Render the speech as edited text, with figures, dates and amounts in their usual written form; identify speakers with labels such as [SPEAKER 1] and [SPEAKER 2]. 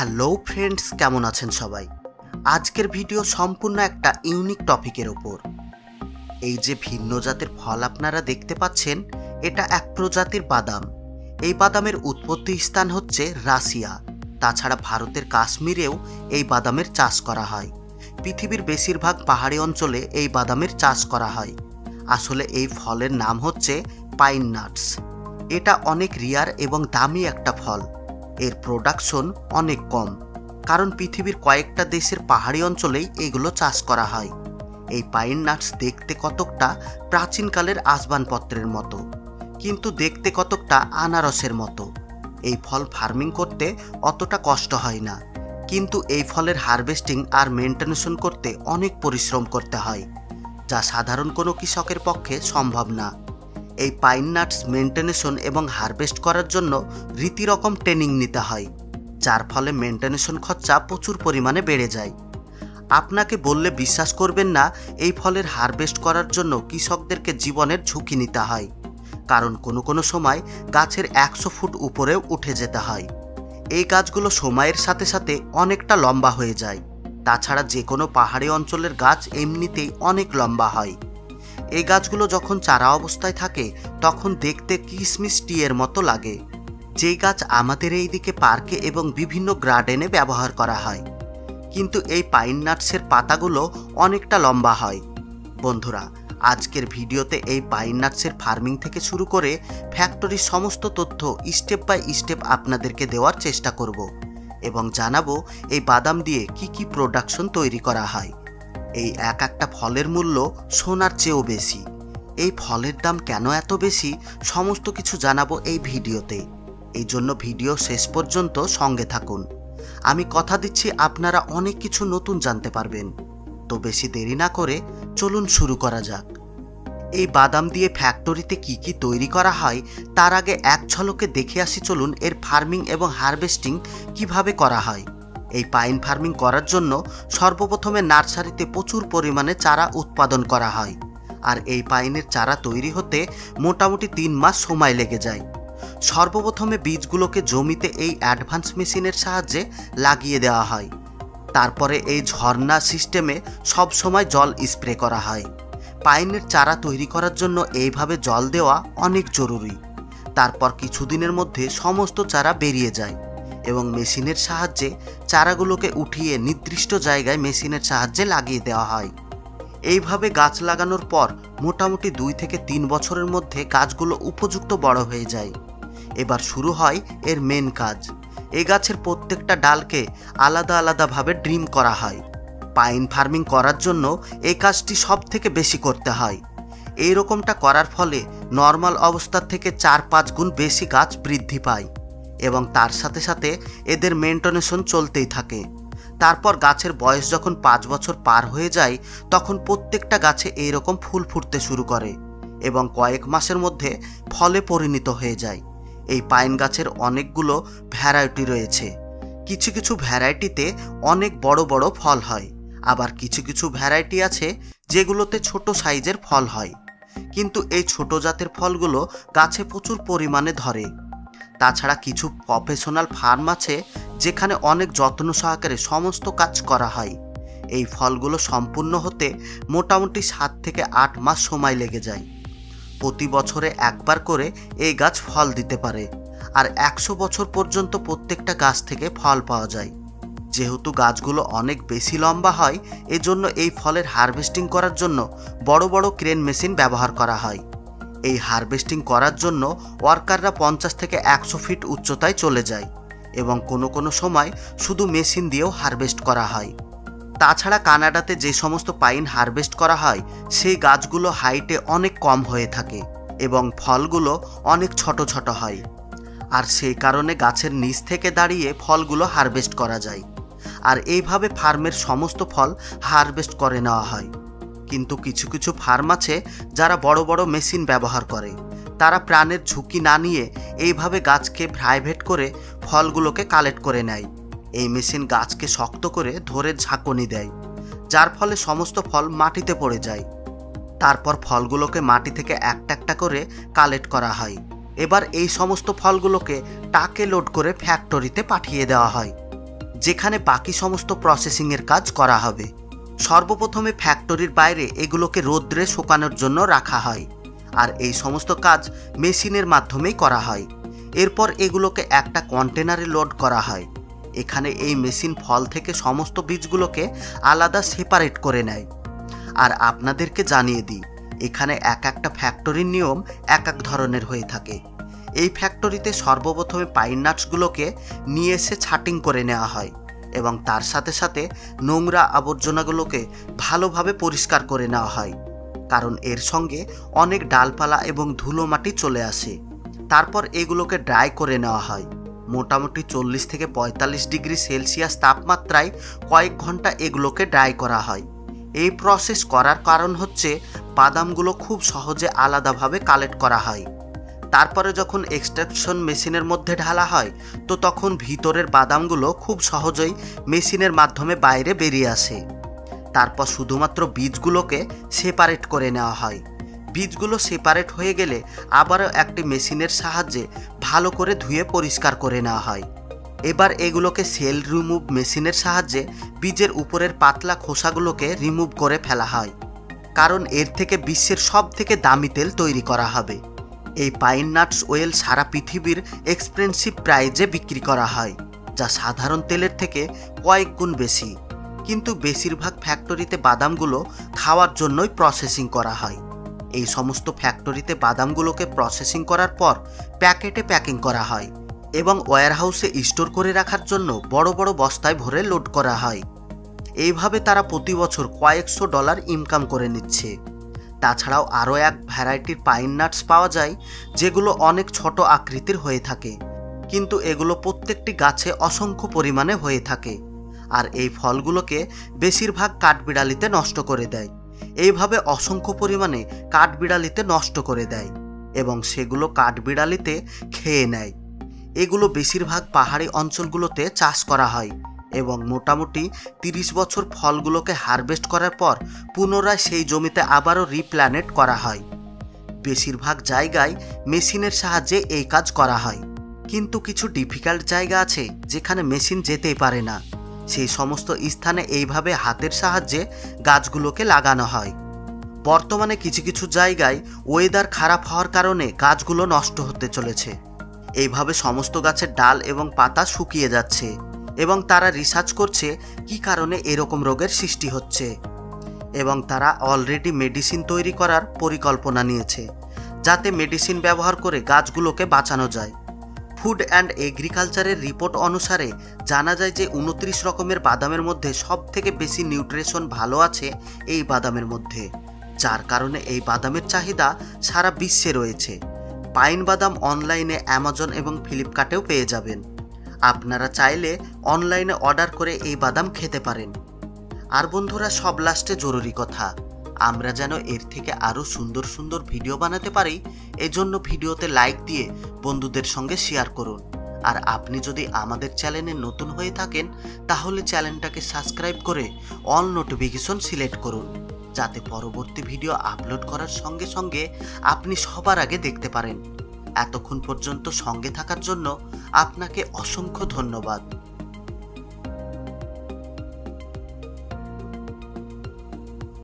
[SPEAKER 1] Hello friends, কেমন আছেন সবাই? আজকের ভিডিও সম্পূর্ণ একটা ইউনিক টপিকের ওপর। এই যে ভিন্ন জাতের ফল আপনারা দেখতে পাচ্ছেন, এটা এক প্রজাতির বাদাম। এই বাদামের উৎপত্তি স্থান হচ্ছে রাশিয়া। তাছাড়া ভারতের কাশ্মীরেও এই বাদামের চাষ করা হয়। পৃথিবীর বেশিরভাগ পাহাড়ি অঞ্চলে এই বাদামের চাষ করা হয়। আসলে এই ফলের নাম হচ্ছে পাইন নাটস। এটা অনেক রিয়ার এবং দামি একটা ফল। এর প্রোডাকশন অনেক কম, কারণ পৃথিবীর কয়েকটা দেশের পাহাড়ি অঞ্চলেই এগুলো চাষ করা হয়। এই পাইন নাটস দেখতে কতকটা প্রাচীনকালের আসবাবপত্রের মতো, কিন্তু দেখতে কতকটা আনারসের মতো। এই ফল ফার্মিং করতে অতটা কষ্ট হয় না, কিন্তু এই ফলের হারভেস্টিং আর মেনটেনেন্স করতে অনেক পরিশ্রম করতে হয়, যা সাধারণ কোনো কৃষকের পক্ষে সম্ভব না। এই পাইন নাটস মেনটেনেন্স এবং হারভেস্ট করার জন্য রীতিরকম ট্রেনিং নিতে হয়, যার ফলে মেনটেনেন্স খরচা প্রচুর পরিমাণে বেড়ে যায়। আপনাকে বললে বিশ্বাস করবেন না, এই ফলের হারভেস্ট করার জন্য কৃষকদেরকে জীবনের ঝুঁকি নিতে হয়, কারণ কোনো সময় গাছের 100 ফুট উপরেও উঠে যেতে হয়। এই গাছগুলো সময়ের সাথে সাথে অনেকটা লম্বা হয়ে যায়। তাছাড়া যে কোনো পাহাড়ি অঞ্চলের গাছ এমনিতেই অনেক লম্বা হয়। এই গাছগুলো যখন চারা অবস্থায় থাকে তখন দেখতে কিশমিশ টিয়ের মতো লাগে, যেই গাছ আমাদের এইদিকে পার্কে এবং বিভিন্ন গার্ডেনে ব্যবহার করা হয়। কিন্তু এই পাইন নাটসের পাতাগুলো অনেকটা লম্বা হয়। বন্ধুরা, আজকের ভিডিওতে এই পাইন নাটসের ফার্মিং থেকে শুরু করে ফ্যাক্টরির সমস্ত তথ্য স্টেপ বাই স্টেপ আপনাদেরকে দেওয়ার চেষ্টা করব এবং জানাবো এই বাদাম দিয়ে কি প্রোডাকশন তৈরি করা হয়। এই একটা ফলের মূল্য সোনার চেয়েও বেশি। এই ফলের দাম কেন এত বেশি, সমস্ত কিছু জানাবো এই ভিডিওতে। এই জন্য ভিডিও শেষ পর্যন্ত সঙ্গে থাকুন। আমি কথা দিচ্ছি আপনারা অনেক কিছু নতুন জানতে পারবেন। তো বেশি দেরি না করে চলুন শুরু করা যাক। এই বাদাম দিয়ে ফ্যাক্টরিতে কি তৈরি করা হয় তার আগে এক ঝলকে দেখে আসি চলুন এর ফার্মিং এবং হারভেস্টিং কিভাবে করা হয়। এই পাইন ফার্মিং করার জন্য সর্বপ্রথমে নার্সারিতে প্রচুর পরিমাণে চারা উৎপাদন করা হয়, আর এই পাইনের চারা তৈরি হতে মোটামুটি 3 মাস সময় লেগে যায়। সর্বপ্রথমে বীজগুলোকে জমিতে এই অ্যাডভান্স মেশিনের সাহায্যে লাগিয়ে দেওয়া হয়। তারপরে এই ঝর্ণা সিস্টেমে সব সময় জল স্প্রে করা হয়। পাইনের চারা তৈরি করার জন্য এইভাবে জল দেওয়া অনেক জরুরি। তারপর কিছুদিনের মধ্যে সমস্ত চারা বেরিয়ে যায় এবং মেশিনের সাহায্যে চারাগুলোকে উঠিয়ে নির্দিষ্ট জায়গায় মেশিনের সাহায্যে লাগিয়ে দেওয়া হয়। এইভাবে গাছ লাগানোর পর মোটামুটি 2 থেকে 3 বছরের মধ্যে গাছগুলো উপযুক্ত বড় হয়ে যায়। এবার শুরু হয় এর মেন কাজ। এই গাছের প্রত্যেকটা ডালকে আলাদা আলাদাভাবে ড্রিম করা হয়। পাইন ফার্মিং করার জন্য এই কাজটি সব থেকে বেশি করতে হয়। এই রকমটা করার ফলে নর্মাল অবস্থার থেকে 4-5 গুণ বেশি গাছ বৃদ্ধি পায় এবং তার সাথে সাথে এদের মেনটেনেন্স চলতেই থাকে। তারপর গাছের বয়স যখন 5 বছর পার হয়ে যায় তখন প্রত্যেকটা গাছে এইরকম ফুল ফুটতে শুরু করে এবং কয়েক মাসের মধ্যে ফলে পরিণত হয়ে যায়। এই পাইন গাছের অনেকগুলো ভ্যারাইটি রয়েছে। কিছু ভ্যারাইটিতে অনেক বড় বড় ফল হয়, আবার কিছু ভ্যারাইটি আছে যেগুলোতে ছোট সাইজের ফল হয়। কিন্তু এই ছোট জাতের ফলগুলো গাছে প্রচুর পরিমাণে ধরে। তাছাড়া কিছু প্রফেশনাল ফার্ম আছে যেখানে অনেক যত্ন সহকারে সমস্ত কাজ করা হয়। এই ফলগুলো সম্পূর্ণ হতে মোটামুটি 7 থেকে 8 মাস সময় লেগে যায়। প্রতি বছরে একবার করে এই গাছ ফল দিতে পারে, আর 100 বছর পর্যন্ত প্রত্যেকটা গাছ থেকে ফল পাওয়া যায়। যেহেতু গাছগুলো অনেক বেশি লম্বা হয়, এজন্য এই ফলের হারভেস্টিং করার জন্য বড় বড় ক্রেন মেশিন ব্যবহার করা হয়। এই হারভেস্টিং করার জন্য ওয়ার্কাররা 50 থেকে 100 ফিট উচ্চতায় চলে যায় এবং কোনো সময় শুধু মেশিন দিয়েও হারভেস্ট করা হয়। তাছাড়া কানাডাতে যে সমস্ত পাইন হারভেস্ট করা হয় সেই গাছগুলো হাইটে অনেক কম হয়ে থাকে এবং ফলগুলো অনেক ছোট হয়, আর সেই কারণে গাছের নিচ থেকে দাঁড়িয়ে ফলগুলো হারভেস্ট করা যায়। আর এইভাবে ফার্মের সমস্ত ফল হারভেস্ট করে নেওয়া হয়। কিন্তু কিছু ফার্ম আছে যারা বড় বড় মেশিন ব্যবহার করে। তারা প্রাণের ঝুঁকি না নিয়ে এইভাবে গাছকে প্রাইভেট করে ফলগুলোকে কালেক্ট করে নেয়। এই মেশিন গাছকে শক্ত করে ধরে ঝাঁকুনি দেয়, যার ফলে সমস্ত ফল মাটিতে পড়ে যায়। তারপর ফলগুলোকে মাটি থেকে একটা করে কালেক্ট করা হয়। এবার এই সমস্ত ফলগুলোকে ট্রাকে লোড করে ফ্যাক্টরিতে পাঠিয়ে দেওয়া হয়। যেখানে বাকি সমস্ত প্রসেসিংয়ের কাজ করা হবে। সর্বপ্রথমে ফ্যাক্টরির বাইরে এগুলোকে রোদ্রে শুকানোর জন্য রাখা হয়, আর এই সমস্ত কাজ মেশিনের মাধ্যমেই করা হয়। এরপর এগুলোকে একটা কন্টেনারে লোড করা হয়। এখানে এই মেশিন ফল থেকে সমস্ত বীজগুলোকে আলাদা সেপারেট করে নেয়। আর আপনাদেরকে জানিয়ে দিই, এখানে এক একটা ফ্যাক্টরির নিয়ম এক এক ধরনের হয়ে থাকে। এই ফ্যাক্টরিতে সর্বপ্রথমে পাইন নাটসগুলোকে নিয়ে এসে ছাটিং করে নেওয়া হয় এবং তার সাথে সাথে নোংরা আবর্জনাগুলোকে ভালোভাবে পরিষ্কার করে নেওয়া হয়, কারণ এর সঙ্গে অনেক ডালপালা এবং ধুলো মাটি চলে আসে। তারপর এগুলোকে ড্রাই করে নেওয়া হয়। মোটামুটি 40 থেকে 45 ডিগ্রি সেলসিয়াস তাপমাত্রায় কয়েক ঘন্টা এগুলোকে ড্রাই করা হয়। এই প্রসেস করার কারণ হচ্ছে বাদামগুলো খুব সহজে আলাদাভাবে কালেক্ট করা হয়। তারপরে যখন এক্সট্রাকশন মেশিনের মধ্যে ঢালা হয়, তো তখন ভিতরের বাদামগুলো খুব সহজেই মেশিনের মাধ্যমে বাইরে বেরিয়ে আসে। তারপর শুধুমাত্র বীজগুলোকে সেপারেট করে নেওয়া হয়। বীজগুলো সেপারেট হয়ে গেলে আবারও একটি মেশিনের সাহায্যে ভালো করে ধুয়ে পরিষ্কার করে নেওয়া হয়। এবার এগুলোকে সেল রিমুভ মেশিনের সাহায্যে বীজের উপরের পাতলা খোসাগুলোকে রিমুভ করে ফেলা হয়, কারণ এর থেকে বিশ্বের সব থেকে দামি তেল তৈরি করা হবে। এই পাইন নাটস অয়েল সারা পৃথিবীর এক্সপেন্সিভ প্রাইজে বিক্রি করা হয়, যা সাধারণ তেলের থেকে কয়েক গুণ বেশি। কিন্তু বেশিরভাগ ফ্যাক্টরিতে বাদামগুলো খাওয়ার জন্যই প্রসেসিং করা হয়। এই সমস্ত ফ্যাক্টরিতে বাদামগুলোকে প্রসেসিং করার পর প্যাকেটে প্যাকিং করা হয় এবং ওয়্যারহাউসে স্টোর করে রাখার জন্য বড় বড় বস্তায় ভরে লোড করা হয়। এইভাবে তারা প্রতি বছর কয়েকশো ডলার ইনকাম করে নিচ্ছে। তাছাড়াও আরও এক ভ্যারাইটির পাইন নাটস পাওয়া যায়, যেগুলো অনেক ছোট আকৃতির হয়ে থাকে, কিন্তু এগুলো প্রত্যেকটি গাছে অসংখ্য পরিমাণে হয়ে থাকে। আর এই ফলগুলোকে বেশিরভাগ কাঠবিড়ালিতে নষ্ট করে দেয়। এইভাবে অসংখ্য পরিমাণে কাঠবিড়ালিতে নষ্ট করে দেয় এবং সেগুলো কাঠবিড়ালিতে খেয়ে নেয়। এগুলো বেশিরভাগ পাহাড়ি অঞ্চলগুলোতে চাষ করা হয় এবং মোটামুটি 30 বছর ফলগুলোকে হারভেস্ট করার পর পুনরায় সেই জমিতে আবারও রিপ্ল্যানেট করা হয়। বেশিরভাগ জায়গায় মেশিনের সাহায্যে এই কাজ করা হয়, কিন্তু কিছু ডিফিকাল্ট জায়গা আছে যেখানে মেশিন যেতেই পারে না। সেই সমস্ত স্থানে এইভাবে হাতের সাহায্যে গাছগুলোকে লাগানো হয়। বর্তমানে কিছু কিছু জায়গায় ওয়েদার খারাপ হওয়ার কারণে গাছগুলো নষ্ট হতে চলেছে। এইভাবে সমস্ত গাছের ডাল এবং পাতা শুকিয়ে যাচ্ছে এবং তারা রিসার্চ করছে কি কারণে এরকম রোগের সৃষ্টি হচ্ছে, এবং তারা অলরেডি মেডিসিন তৈরি করার পরিকল্পনা নিয়েছে, যাতে মেডিসিন ব্যবহার করে গাছগুলোকে বাঁচানো যায়। ফুড অ্যান্ড এগ্রিকালচারের রিপোর্ট অনুসারে জানা যায় যে 29 রকমের বাদামের মধ্যে সব থেকে বেশি নিউট্রিশন ভালো আছে এই বাদামের মধ্যে, যার কারণে এই বাদামের চাহিদা সারা বিশ্বে রয়েছে। পাইন বাদাম অনলাইনে অ্যামাজন এবং ফ্লিপকার্টেও পেয়ে যাবেন। আপনারা চাইলে অনলাইনে অর্ডার করে এই বাদাম খেতে পারেন। আর বন্ধুরা, সব লাস্টে জরুরি কথা, আমরা যেন এর থেকে আরও সুন্দর সুন্দর ভিডিও বানাতে পারি, এজন্য ভিডিওতে লাইক দিয়ে বন্ধুদের সঙ্গে শেয়ার করুন। আর আপনি যদি আমাদের চ্যানেলে নতুন হয়ে থাকেন, তাহলে চ্যানেলটাকে সাবস্ক্রাইব করে অল নোটিফিকেশন সিলেক্ট করুন, যাতে পরবর্তী ভিডিও আপলোড করার সঙ্গে সঙ্গে আপনি সবার আগে দেখতে পারেন। এতক্ষণ পর্যন্ত সঙ্গে থাকার জন্য আপনাকে অসংখ্য ধন্যবাদ।